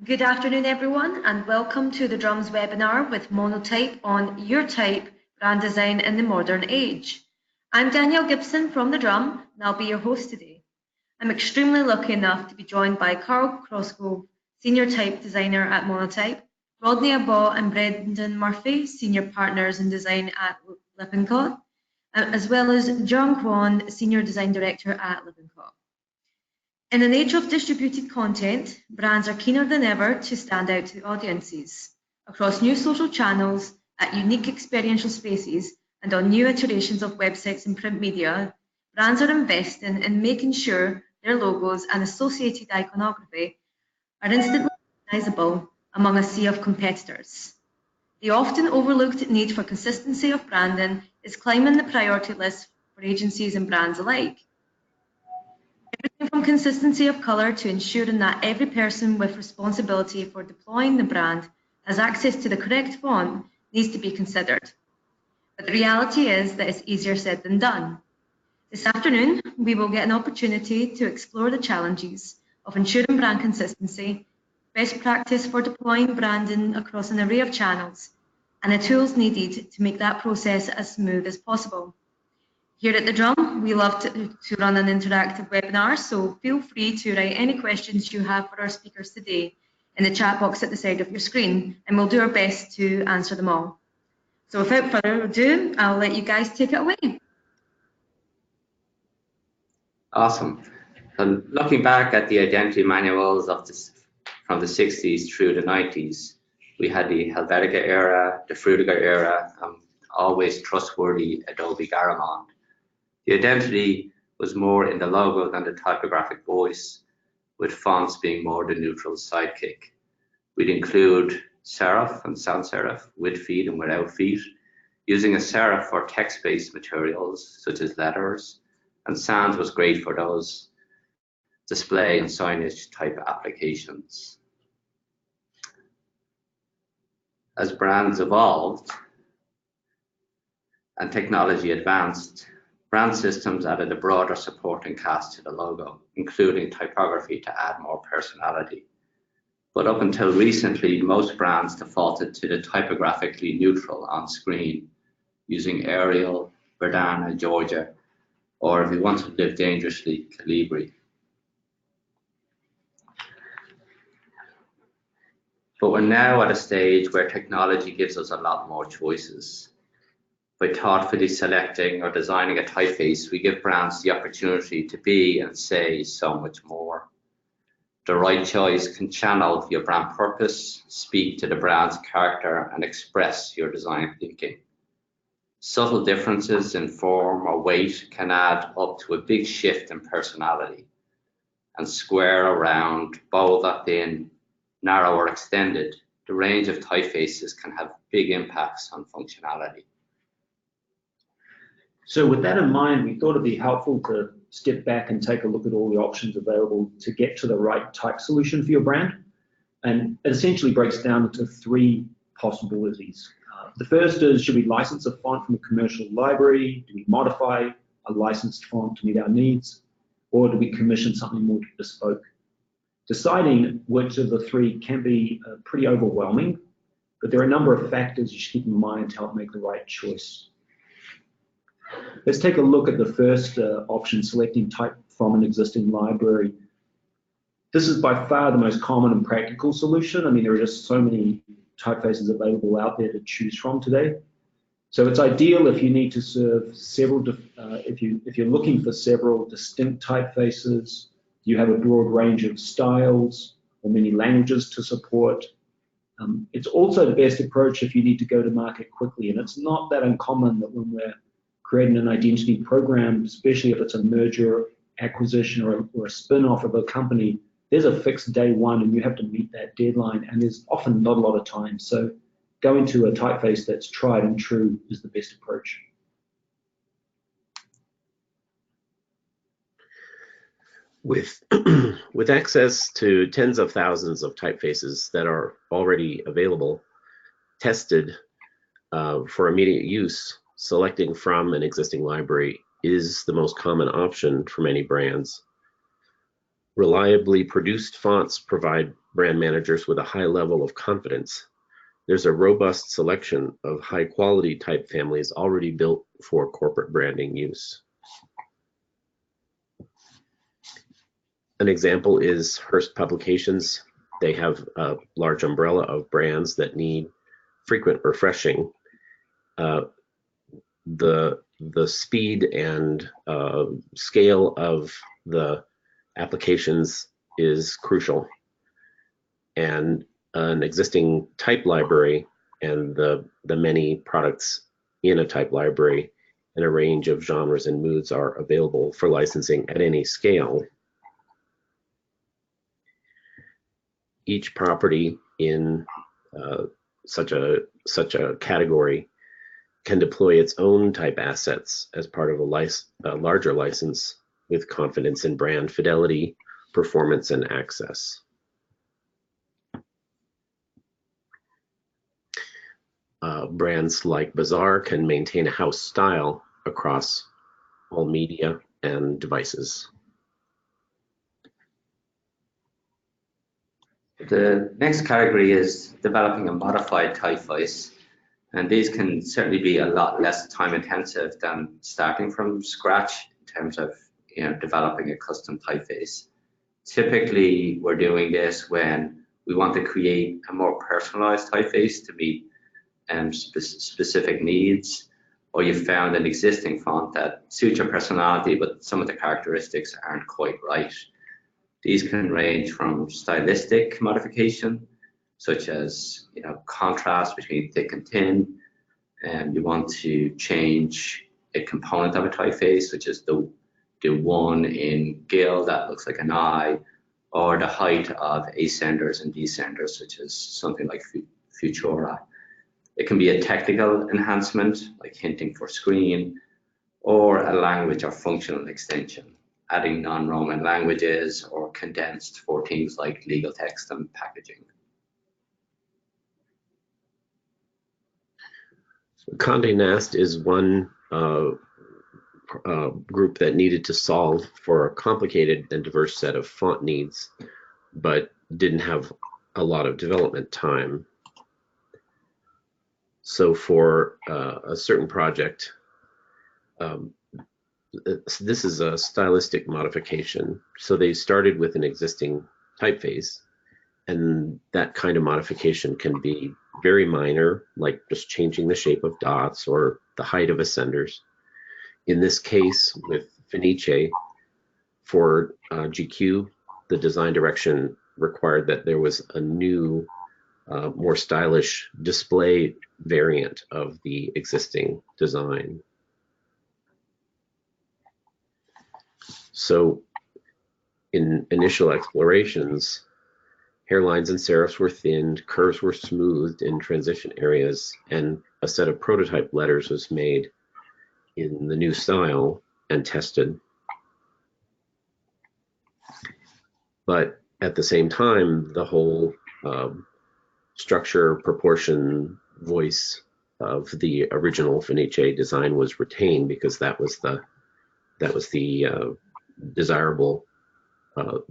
Good afternoon, everyone, and welcome to the Drums webinar with Monotype on Your Type, Brand Design in the Modern Age. I'm Danielle Gibson from The Drum, and I'll be your host today. I'm extremely lucky enough to be joined by Carl Crossgrove, Senior Type Designer at Monotype, Rodney Abaugh and Brendan Murphy, Senior Partners in Design at Lippincott, as well as John Kwan, Senior Design Director at Lippincott. In an age of distributed content, brands are keener than ever to stand out to audiences. Across new social channels, at unique experiential spaces, and on new iterations of websites and print media, brands are investing in making sure their logos and associated iconography are instantly recognizable among a sea of competitors. The often overlooked need for consistency of branding is climbing the priority list for agencies and brands alike. Everything from consistency of colour to ensuring that every person with responsibility for deploying the brand has access to the correct font needs to be considered. But the reality is that it's easier said than done. This afternoon, we will get an opportunity to explore the challenges of ensuring brand consistency, best practice for deploying branding across an array of channels, and the tools needed to make that process as smooth as possible. Here at The Drum, we love to run an interactive webinar, so feel free to write any questions you have for our speakers today in the chat box at the side of your screen, and we'll do our best to answer them all. So without further ado, I'll let you guys take it away. Awesome. And looking back at the identity manuals from the 60s through the 90s, we had the Helvetica era, the Frutiger era, and always trustworthy Adobe Garamond. The identity was more in the logo than the typographic voice, with fonts being more the neutral sidekick. We'd include serif and sans serif, with feet and without feet, using a serif for text-based materials such as letters, and sans was great for those display and signage type applications. As brands evolved and technology advanced, brand systems added a broader supporting cast to the logo, including typography to add more personality. But up until recently, most brands defaulted to the typographically neutral on screen, using Arial, Verdana, Georgia, or if you want to live dangerously, Calibri. But we're now at a stage where technology gives us a lot more choices. By thoughtfully selecting or designing a typeface, we give brands the opportunity to be and say so much more. The right choice can channel your brand purpose, speak to the brand's character, and express your design thinking. Subtle differences in form or weight can add up to a big shift in personality. And square or round, bold or thin, narrow or extended, the range of typefaces can have big impacts on functionality. So with that in mind, we thought it'd be helpful to step back and take a look at all the options available to get to the right type solution for your brand. And it essentially breaks down into three possibilities. The first is, should we license a font from a commercial library? Do we modify a licensed font to meet our needs? Or do we commission something more bespoke? Deciding which of the three can be pretty overwhelming, but there are a number of factors you should keep in mind to help make the right choice. Let's take a look at the first option, selecting type from an existing library. This is by far the most common and practical solution. I mean, there are just so many typefaces available out there to choose from today. So it's ideal if you need to serve several, if you're looking for several distinct typefaces, you have a broad range of styles or many languages to support. It's also the best approach if you need to go to market quickly, and it's not that uncommon that when we're creating an identity program, especially if it's a merger, acquisition, or a spin-off of a company, there's a fixed day one and you have to meet that deadline, and there's often not a lot of time. So going to a typeface that's tried and true is the best approach. With access to tens of thousands of typefaces that are already available, tested for immediate use, selecting from an existing library is the most common option for many brands. Reliably produced fonts provide brand managers with a high level of confidence, there's a robust selection of high quality type families already built for corporate branding use. An example is Hearst Publications. They have a large umbrella of brands that need frequent refreshing. The speed and scale of the applications is crucial, and an existing type library and the many products in a type library in a range of genres and moods are available for licensing at any scale. Each property in such a category can deploy its own type assets as part of a larger license with confidence in brand fidelity, performance, and access. Brands like Bazaar can maintain a house style across all media and devices. The next category is developing a modified typeface, and these can certainly be a lot less time intensive than starting from scratch in terms of developing a custom typeface. Typically, we're doing this when we want to create a more personalized typeface to meet specific needs, or you found an existing font that suits your personality, but some of the characteristics aren't quite right. These can range from stylistic modification, such as contrast between thick and thin, and you want to change a component of a typeface, which is the one in Gill that looks like an eye, or the height of ascenders and descenders, which is something like Futura. It can be a technical enhancement, like hinting for screen, or a language or functional extension, adding non-Roman languages or condensed for things like legal text and packaging. Condé Nast is one group that needed to solve for a complicated and diverse set of font needs, but didn't have a lot of development time. So for a certain project, this is a stylistic modification. So they started with an existing typeface, and that kind of modification can be very minor, like just changing the shape of dots or the height of ascenders. In this case, with Fenice, for GQ, the design direction required that there was a new, more stylish display variant of the existing design. So in initial explorations, hairlines and serifs were thinned, curves were smoothed in transition areas, and a set of prototype letters was made in the new style and tested. But at the same time, the whole structure, proportion, voice of the original Fenice design was retained, because that was the desirable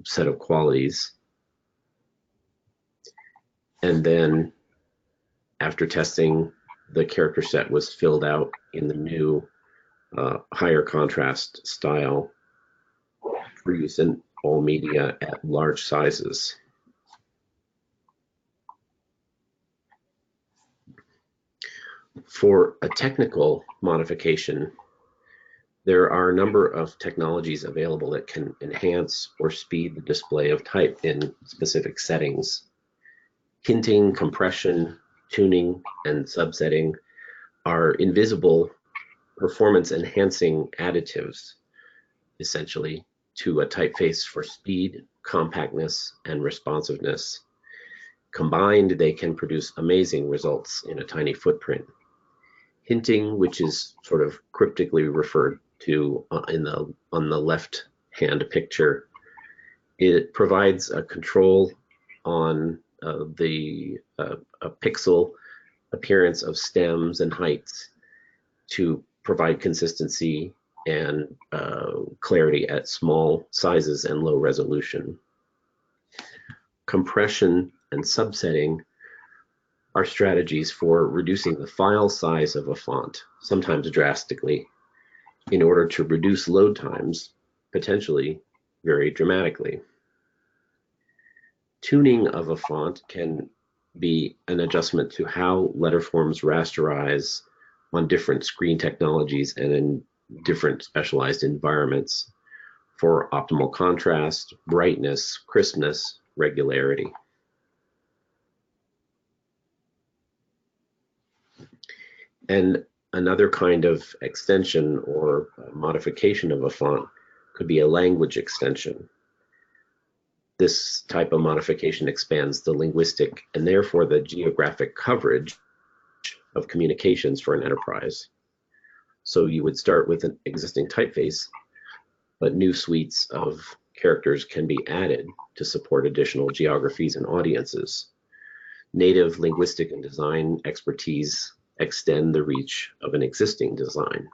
set of qualities. And then after testing, the character set was filled out in the new higher contrast style for use in all media at large sizes. For a technical modification, there are a number of technologies available that can enhance or speed the display of type in specific settings. Hinting, compression, tuning, and subsetting are invisible performance-enhancing additives, essentially, to a typeface for speed, compactness, and responsiveness. Combined, they can produce amazing results in a tiny footprint. Hinting, which is sort of cryptically referred to on the left-hand picture, it provides a control on the pixel appearance of stems and heights to provide consistency and clarity at small sizes and low resolution. compression, and subsetting are strategies for reducing the file size of a font, sometimes drastically, in order to reduce load times, potentially very dramatically. Tuning of a font can be an adjustment to how letter forms rasterize on different screen technologies and in different specialized environments for optimal contrast, brightness, crispness, regularity. And another kind of extension or modification of a font could be a language extension. This type of modification expands the linguistic and therefore the geographic coverage of communications for an enterprise. So you would start with an existing typeface, but new suites of characters can be added to support additional geographies and audiences. Native linguistic and design expertise extend the reach of an existing design.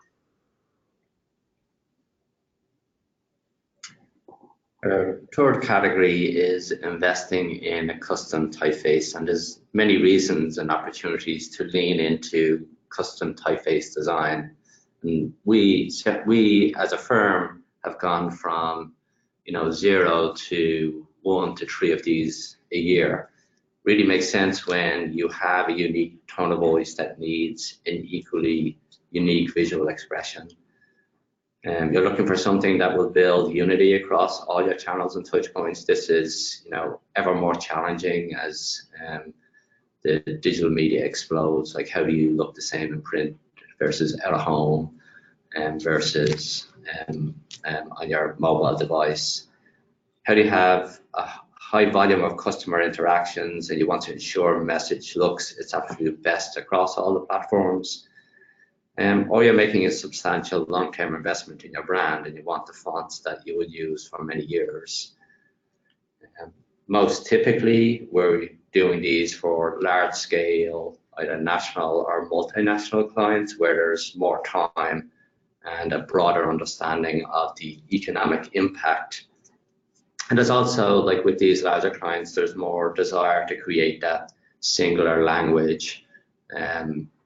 Third category is investing in a custom typeface, and there's many reasons and opportunities to lean into custom typeface design. And we as a firm have gone from 0 to 1 to 3 of these a year. Really makes sense when you have a unique tone of voice that needs an equally unique visual expression. You're looking for something that will build unity across all your channels and touch points. This is, ever more challenging as the digital media explodes. Like, how do you look the same in print versus at home and versus on your mobile device? How do you have a high volume of customer interactions and you want to ensure a message looks its absolute best across all the platforms? Or you're making a substantial long-term investment in your brand and you want the fonts that you would use for many years. Most typically, we're doing these for large-scale, either national or multinational clients where there's more time and a broader understanding of the economic impact. And there's also, like with these larger clients, there's more desire to create that singular language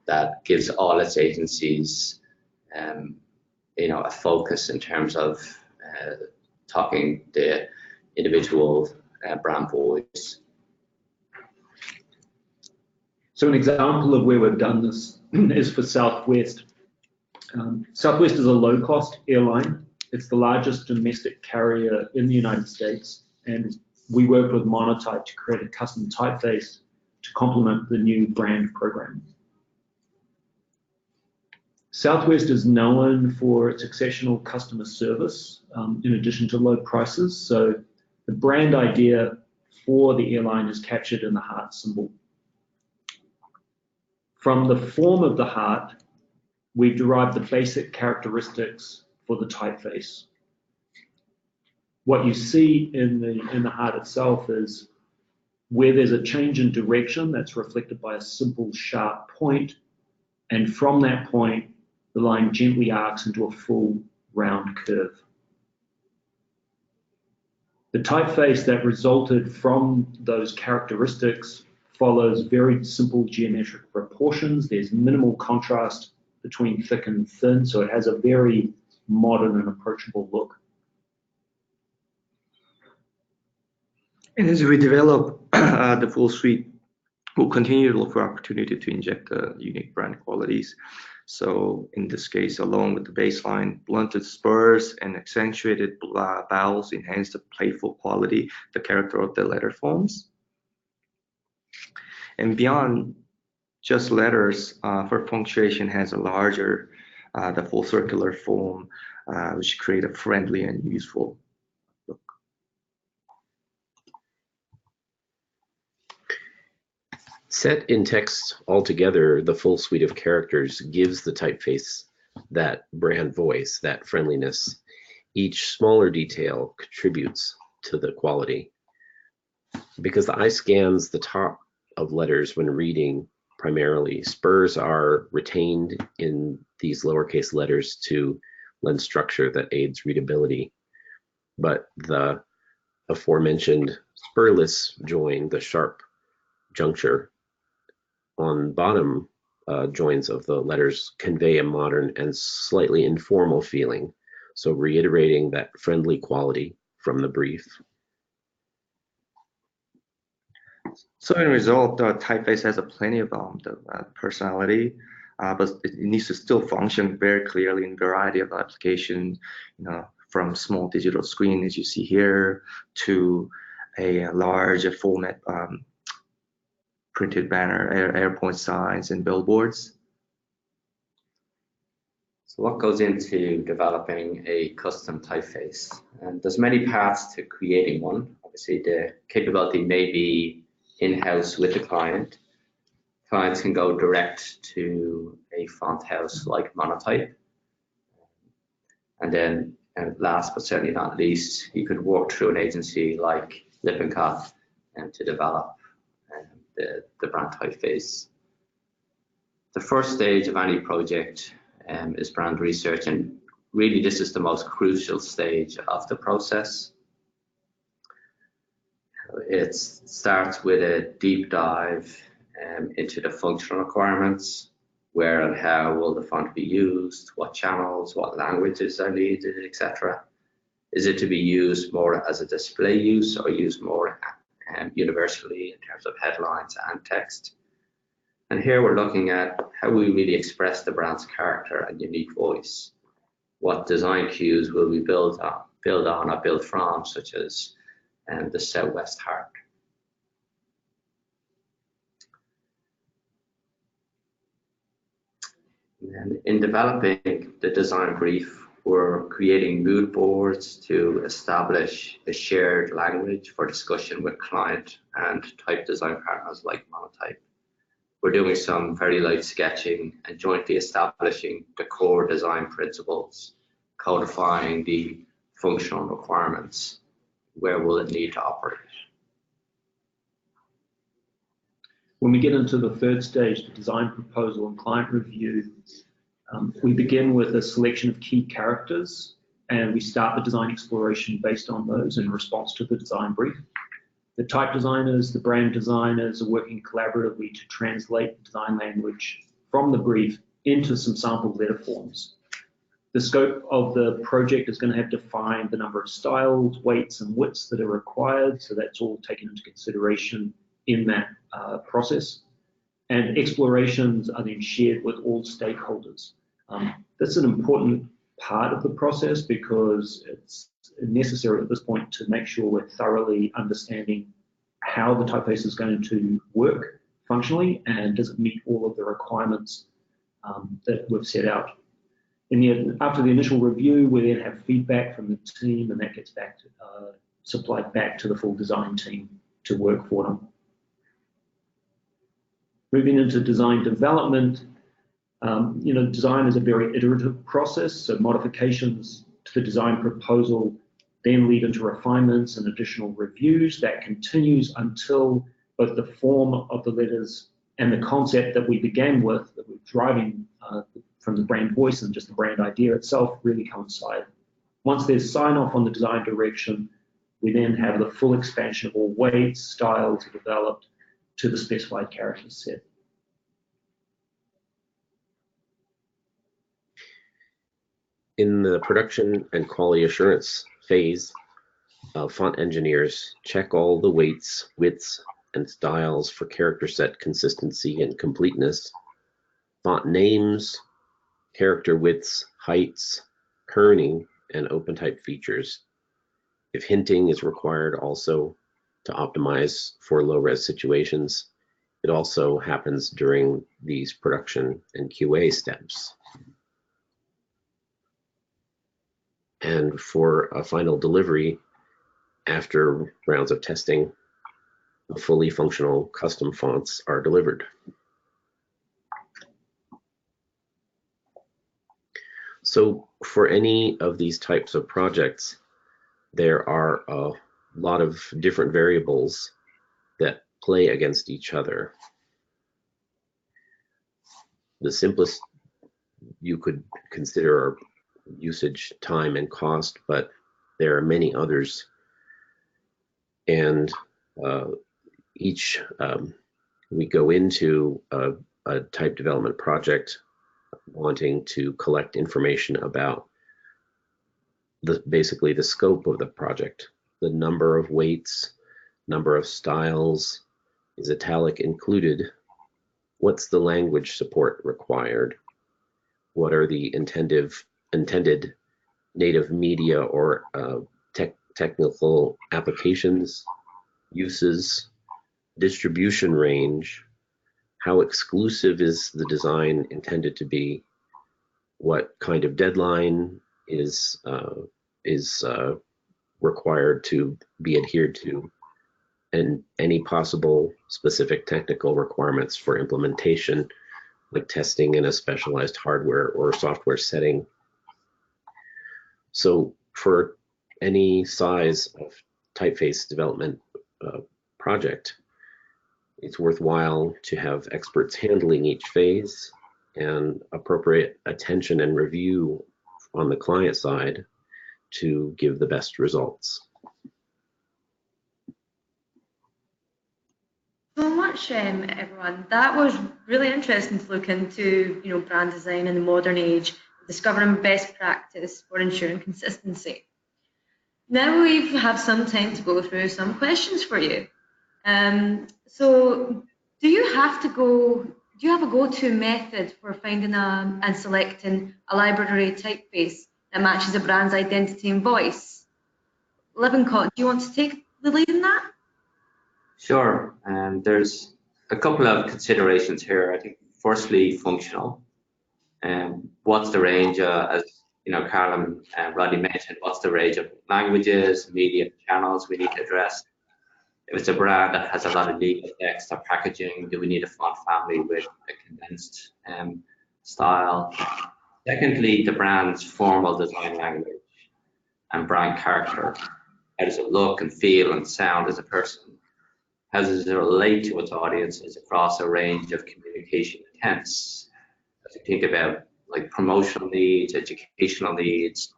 that gives all its agencies, a focus in terms of talking the individual brand voice. So an example of where we've done this is for Southwest. Southwest is a low-cost airline. It's the largest domestic carrier in the United States, and we worked with Monotype to create a custom typeface to complement the new brand program. Southwest is known for its exceptional customer service, in addition to low prices. So the brand idea for the airline is captured in the heart symbol. From the form of the heart, we've derived the basic characteristics for the typeface. What you see in the heart itself is where there's a change in direction that's reflected by a simple sharp point, and from that point, the line gently arcs into a full round curve. The typeface that resulted from those characteristics follows very simple geometric proportions. There's minimal contrast between thick and thin, so it has a very modern and approachable look. And as we develop the full suite, we'll continue to look for opportunity to inject the unique brand qualities. So in this case, along with the baseline, blunted spurs and accentuated vowels enhance the playful quality, the character of the letter forms. And beyond just letters, for punctuation has a larger, the full circular form, which create a friendly and useful look. Set in text altogether, the full suite of characters gives the typeface that brand voice, that friendliness. Each smaller detail contributes to the quality. Because the eye scans the top of letters when reading primarily, spurs are retained in these lowercase letters to lend structure that aids readability. But the aforementioned spurless join, the sharp juncture on bottom joins of the letters convey a modern and slightly informal feeling, so reiterating that friendly quality from the brief. So in result, the typeface has a plenty of personality, but it needs to still function very clearly in a variety of applications, from small digital screen as you see here to a large format printed banner, airport signs, and billboards. So what goes into developing a custom typeface? And there's many paths to creating one. Obviously, the capability may be in-house with the client. Clients can go direct to a font house like Monotype. And then, last but certainly not least, you could work through an agency like Lippincott to develop the brand typeface. The first stage of any project is brand research, and really this is the most crucial stage of the process. It starts with a deep dive into the functional requirements. Where and how will the font be used? What channels, what languages are needed, etc. Is it to be used more as a display use or used more universally in terms of headlines and text? And here we're looking at how we really express the brand's character and unique voice. What design cues will we build on or build from, such as the Southwest Heart. And in developing the design brief, we're creating mood boards to establish a shared language for discussion with client and type design partners like Monotype. We're doing some very light sketching and jointly establishing the core design principles, codifying the functional requirements. Where will it need to operate? When we get into the third stage, the design proposal and client review, we begin with a selection of key characters, and we start the design exploration based on those in response to the design brief. The type designers, the brand designers are working collaboratively to translate the design language from the brief into some sample letter forms. The scope of the project is going to have defined the number of styles, weights, and widths that are required, so that's all taken into consideration in that process. And explorations are then shared with all stakeholders. That's an important part of the process because it's necessary at this point to make sure we're thoroughly understanding how the typeface is going to work functionally and does it meet all of the requirements that we've set out. After the initial review, we then have feedback from the team, and that gets supplied back to the full design team to work for them. Moving into design development, design is a very iterative process, so modifications to the design proposal then lead into refinements and additional reviews. That continues until both the form of the letters and the concept that we began with, that we're driving from the brand voice and just the brand idea itself, really coincide. Once there's sign-off on the design direction, we then have the full expansion of all weights, styles developed to the specified character set. In the production and quality assurance phase, font engineers check all the weights, widths, and styles for character set consistency and completeness, font names, character widths, heights, kerning, and open type features. If hinting is required also to optimize for low-res situations, it also happens during these production and QA steps. And for a final delivery, after rounds of testing, the fully functional custom fonts are delivered. So for any of these types of projects, there are a lot of different variables that play against each other. The simplest you could consider are usage, time, and cost, but there are many others. and each we go into a type development project wanting to collect information about basically the scope of the project, the number of weights, number of styles, is italic included, what's the language support required, what are the intended native media or technical applications, uses, distribution range, how exclusive is the design intended to be, what kind of deadline is required to be adhered to, and any possible specific technical requirements for implementation, like testing in a specialized hardware or software setting. So for any size of typeface development project, it's worthwhile to have experts handling each phase and appropriate attention and review on the client side to give the best results. So much, everyone. That was really interesting to look into, brand design in the modern age, discovering best practice for ensuring consistency. Now we have some time to go through some questions for you. So, do you have a go-to method for finding and selecting a library typeface that matches a brand's identity and voice? Levincott, do you want to take the lead in that? Sure, and there's a couple of considerations here. I think firstly, functional. What's the range, as Carl and Rodney mentioned, what's the range of languages, media channels we need to address? If it's a brand that has a lot of legal text or packaging, do we need a font family with a condensed style? Secondly, the brand's formal design language and brand character. How does it look and feel and sound as a person? How does it relate to its audiences across a range of communication intents? As you think about like promotional needs, educational needs,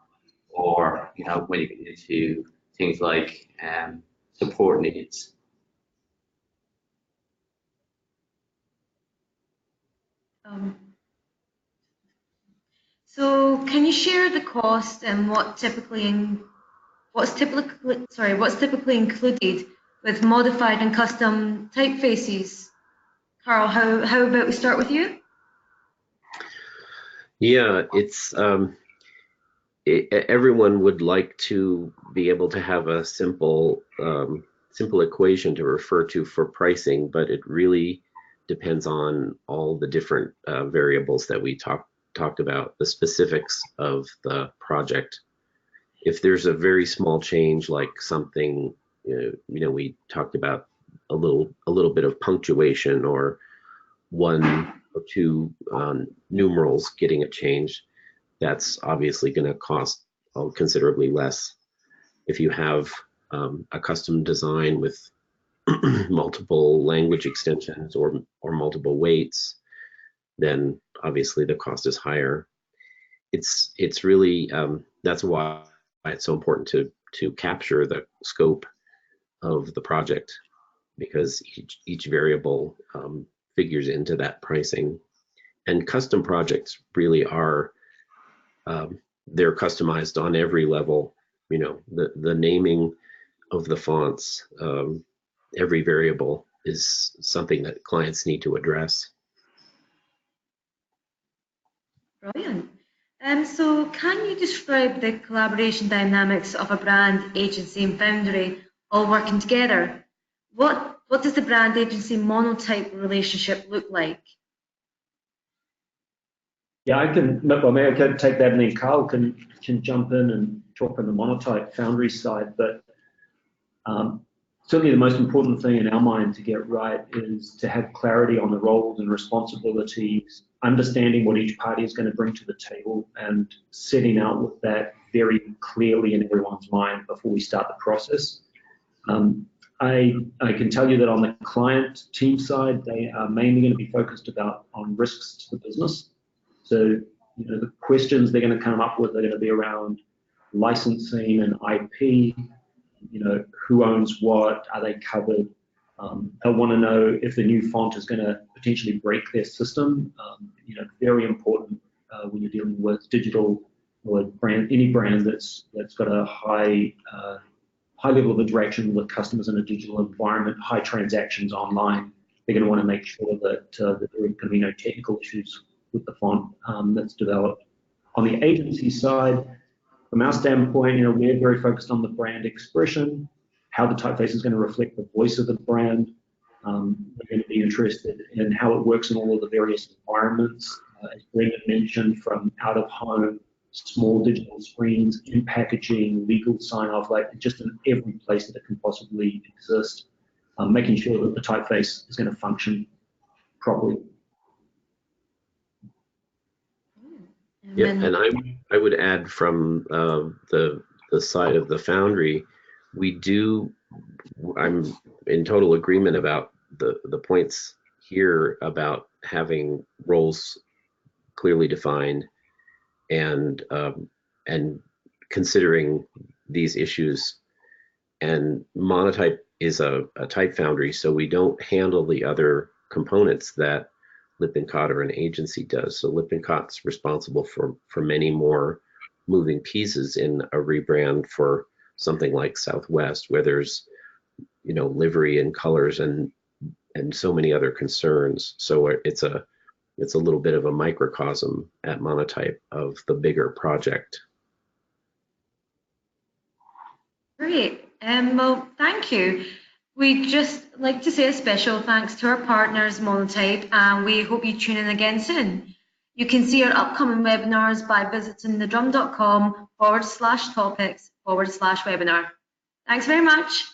or when you get into things like support needs. So, can you share the cost and what's typically included with modified and custom typefaces? Carl, how about we start with you? Yeah, it's everyone would like to be able to have a simple equation to refer to for pricing, but it really depends on all the different variables that we talked about, the specifics of the project. If there's a very small change, like something, we talked about a little bit of punctuation or one or two numerals getting a change, that's obviously going to cost considerably less. If you have a custom design with multiple language extensions or multiple weights, then obviously the cost is higher. It's really that's why it's so important to capture the scope of the project, because each variable figures into that pricing. And custom projects really are they're customized on every level. The naming of the fonts, every variable is something that clients need to address. Brilliant. So, can you describe the collaboration dynamics of a brand, agency, and foundry all working together? What does the brand agency monotype relationship look like? Yeah, I can take that, and then Carl can jump in and talk on the monotype foundry side. But certainly the most important thing in our mind to get right is to have clarity on the roles and responsibilities, understanding what each party is going to bring to the table, and setting out with that very clearly in everyone's mind before we start the process. I can tell you that on the client team side, they are mainly going to be focused on risks to the business. So, the questions they're going to come up with are going to be around licensing and IP, who owns what, are they covered? I want to know if the new font is going to potentially break their system. Very important when you're dealing with digital or any brand that's got a high level of interaction with customers in a digital environment, high transactions online. They're going to want to make sure that there are going to be no technical issues with the font that's developed. On the agency side, from our standpoint, we're very focused on the brand expression, how the typeface is going to reflect the voice of the brand. We're going to be interested in how it works in all of the various environments, as Brendan mentioned, from out of home, small digital screens, in packaging, legal sign-off, like just in every place that it can possibly exist, making sure that the typeface is going to function properly. Yeah, and I would add from the side of the Foundry, I'm in total agreement about the points here about having roles clearly defined and considering these issues. And Monotype is a type foundry, so we don't handle the other components that Lippincott or an agency does. So Lippincott's responsible for many more moving pieces in a rebrand for something like Southwest, where there's livery and colors and so many other concerns. So it's a little bit of a microcosm at Monotype of the bigger project. Great. Well, thank you. We'd just like to say a special thanks to our partners, Monotype, and we hope you tune in again soon. You can see our upcoming webinars by visiting thedrum.com/topics/webinar. Thanks very much.